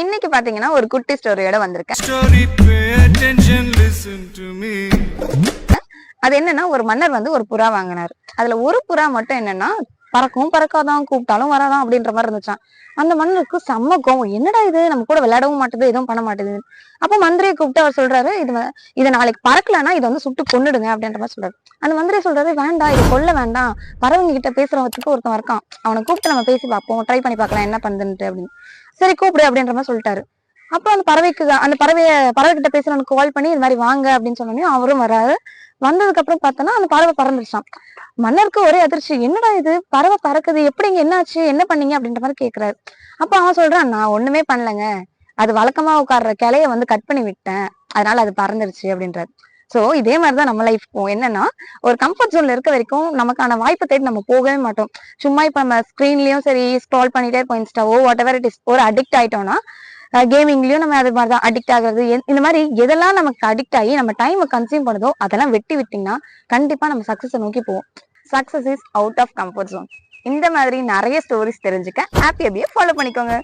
இன்னைக்கு பாத்தீங்கன்னா ஒரு குட்டி ஸ்டோரியோட வந்திருக்கேன். அது என்னன்னா, ஒரு மன்னர் வந்து ஒரு புறா வாங்கினாரு. அதுல ஒரு புறா மட்டும் என்னன்னா பறக்கவும் பறக்காதான், கூப்பிட்டாலும் வராதான் அப்படின்ற மாதிரி இருந்துச்சான். அந்த மன்னருக்கு செம்ம கோவம். என்னடா இது, நம்ம கூட விளையாடவும் மாட்டுது, எதுவும் பண்ண மாட்டேது. அப்ப மந்திரியை கூப்பிட்டு அவர் சொல்றாரு, இதை நாளைக்கு பறக்கலன்னா இதை வந்து சுட்டு கொன்னுடுங்க அப்படின்ற மாதிரி சொல்றாரு. அந்த மந்திரி சொல்றாரு, வேண்டாம், இது கொல்ல வேண்டாம், பறவைங்க கிட்ட பேசுறவத்துக்கு ஒருத்தன் இருக்கான், அவனை கூப்பிட்டு நம்ம பேசி பார்ப்போம், ட்ரை பண்ணி பார்க்கலாம் என்ன பண்ணுதுன்ட்டு அப்படின்னு. சரி கூப்பிடு அப்படின்ற மாதிரி சொல்லிட்டாரு. அப்ப அந்த பறவை கிட்ட பேசுறவனுக்கு கால் பண்ணி இது மாதிரி வாங்க அப்படின்னு சொன்னோடனே அவரும் வராரு. வந்ததுக்கு அப்புறம் பார்த்தோன்னா அந்த பறவை பறந்துருச்சான். மன்னருக்கு ஒரே அதிர்ச்சி, என்னடா இது, பறவை பறக்குது, எப்படிங்க, என்னாச்சு, என்ன பண்ணீங்க அப்படின்ற மாதிரி கேக்குறாரு. அப்ப அவன் சொல்றான், நான் ஒண்ணுமே பண்ணலங்க, அது வழக்கமா உட்கார்ற கிளைய வந்து கட் பண்ணி விட்டேன், அதனால அது பறந்துருச்சு அப்படின்றாரு. சோ இதே மாதிரிதான் நம்ம லைஃப்க்கும் என்னன்னா, ஒரு கம்ஃபர்ட் ஜோன்ல இருக்க வரைக்கும் நமக்கான வாய்ப்பை தேடி நம்ம போகவே மாட்டோம். சும்மா இப்ப நம்ம ஸ்கிரீன்லயும் சரி ஸ்க்ரால் பண்ணிட்டே இருப்போம், இன்ஸ்டாவோ வாட் எவர் இட் இஸ். ஒரு அடிக்ட் ஆயிட்டோம்னா கேமிங்லயும் நம்ம அது மாதிரிதான் அடிக்ட் ஆகுறது. இந்த மாதிரி எதெல்லாம் நமக்கு அடிக்ட் ஆகி நம்ம டைம் கன்சியூம் பண்ணுதோ அதெல்லாம் வெட்டி விட்டீங்கன்னா கண்டிப்பா நம்ம சக்சஸ் நோக்கி போவோம். Success is out of comfort zone. இந்த மாதிரி நிறைய ஸ்டோரிஸ் தெரிஞ்சுக்க ஹாப்பி அபியை ஃபாலோ பண்ணிக்கோங்க.